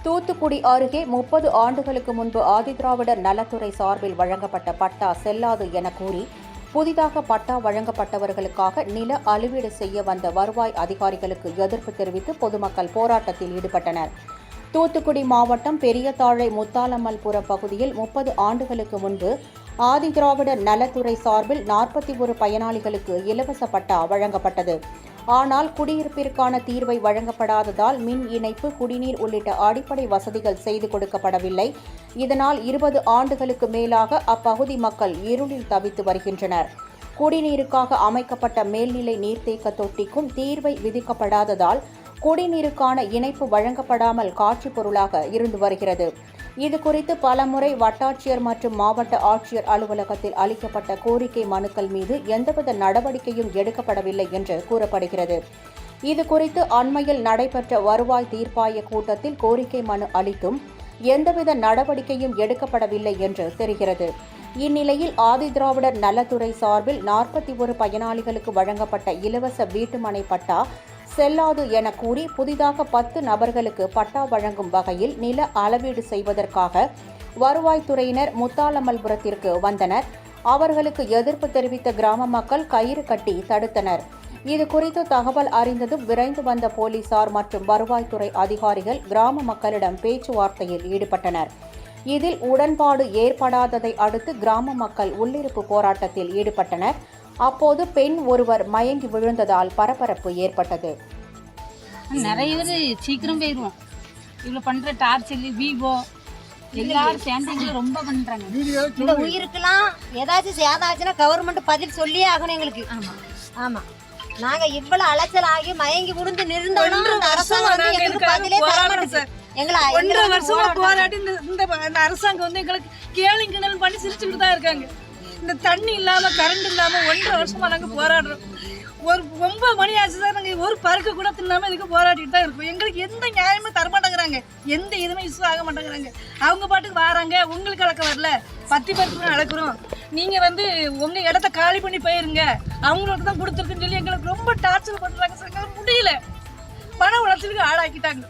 தூத்துக்குடி அருகே 30 ஆண்டுகளுக்கு முன்பு ஆதிதிராவிடர் நலத்துறை சார்பில் வழங்கப்பட்ட பட்டா செல்லாது என கூறி புதிதாக பட்டா வழங்கப்பட்டவர்களுக்காக நில அளவீடு செய்ய வந்த வருவாய் அதிகாரிகளுக்கு எதிர்ப்பு தெரிவித்து பொதுமக்கள் போராட்டத்தில் ஈடுபட்டனர். தூத்துக்குடி மாவட்டம் பெரியதாழை முத்தாலம்மல்புரம் பகுதியில் 30 ஆண்டுகளுக்கு முன்பு ஆதிதிராவிடர் நலத்துறை சார்பில் 41 பயனாளிகளுக்கு இலவச பட்டா வழங்கப்பட்டது. ஆனால் குடியிருப்பிற்கான தீர்வை வழங்கப்படாததால் மின் இணைப்பு, குடிநீர் உள்ளிட்ட அடிப்படை வசதிகள் செய்து கொடுக்கப்படவில்லை. இதனால் 20 ஆண்டுகளுக்கு மேலாக அப்பகுதி மக்கள் இருளில் தவித்து வருகின்றனர். குடிநீருக்காக அமைக்கப்பட்ட மேல்நிலை நீர்த்தேக்க தொட்டிக்கும் தீர்வை விதிக்கப்படாததால் குடிநீருக்கான இணைப்பு வழங்கப்படாமல் காட்சி பொருளாக இருந்து வருகிறது. இதுகுறித்து பலமுறை வட்டாட்சியர் மற்றும் மாவட்ட ஆட்சியர் அலுவலகத்தில் அளிக்கப்பட்ட கோரிக்கை மனுக்கள் மீது எந்தவித நடவடிக்கையும் எடுக்கப்படவில்லை என்று கூறப்படுகிறது. இதுகுறித்து அண்மையில் நடைபெற்ற வருவாய் தீர்ப்பாய கூட்டத்தில் கோரிக்கை மனு அளித்தும் எந்தவித நடவடிக்கையும் எடுக்கப்படவில்லை என்று தெரிகிறது. இந்நிலையில் ஆதிதிராவிடர் நலத்துறை சார்பில் 41 பயனாளிகளுக்கு வழங்கப்பட்ட இலவச வீட்டுமனை பட்டா செல்லாது என கூறி புதிதாக 10 நபர்களுக்கு பட்டா வழங்கும் வகையில் நில அளவீடு செய்வதற்காக வருவாய்த்துறையினர் முத்தாலம்மல்புரத்திற்கு வந்தனர். அவர்களுக்கு எதிர்ப்பு தெரிவித்த கிராம மக்கள் கயிறு கட்டி தடுத்தனர். இதுகுறித்து தகவல் அறிந்ததும் விரைந்து வந்த போலீசார் மற்றும் வருவாய்த்துறை அதிகாரிகள் கிராம மக்களிடம் பேச்சுவார்த்தையில் ஈடுபட்டனர். இதில் உடன்பாடு ஏற்படாததை அடுத்து கிராம மக்கள் உள்ளிருப்பு போராட்டத்தில் ஈடுபட்டனர். அப்போது பெண் ஒருவர் மயங்கி விழுந்ததால் பரபரப்பு ஏற்பட்டது. நிறைய பேர் சீக்கிரம் போயிடுவோம். இவ்வளோ பண்ற டார்ச்சர் விவோ எல்லாரும் சேர்ந்து ரொம்ப பண்றாங்க. இந்த உயிருக்கெல்லாம் ஏதாச்சும் சேதாச்சுன்னா கவர்மெண்ட் பதில் சொல்லியே ஆகணும் எங்களுக்கு. ஆமா, நாங்க இவ்வளவு அலைச்சல் ஆகி மயங்கி விழுந்து நிறுந்தோம். அரசாங்கம் வந்து எங்களுக்கு பதிலே தர மாட்டேங்குது. எங்களை 1.5 வருஷமா போராடி இந்த அரசாங்கம் வந்து எங்களுக்கு கேளுங்க கிணல் பண்ணி சிரிச்சுக்கிட்டு தான் இருக்காங்க. இந்த தண்ணி இல்லாம கரண்ட் இல்லாம 1.5 வருஷமா நாங்க போராடுறோம். ஒரு 9 மணி ஆச்சுதான் நாங்க ஒரு பருக்க கூட தின்னாம இதுக்கு போராடிட்டு தான் இருக்கோம். எங்களுக்கு எந்த நியாயமும் தரமாட்டேங்கிறாங்க, எந்த இதுவுமே இஷ்யூ ஆக மாட்டேங்கிறாங்க. அவங்க பாட்டுக்கு வராங்க, உங்களுக்கு அளக்க வரல, 10 பேருக்கு அளக்குறோம், நீங்க வந்து உங்க இடத்த காலி பண்ணி போயிருங்க, அவங்களுக்கு தான் கொடுத்துருக்குன்னு சொல்லி எங்களுக்கு ரொம்ப டார்ச்சர் பண்றாங்க. முடியல, பண உளைச்சலுக்கு ஆளாக்கிட்டாங்க.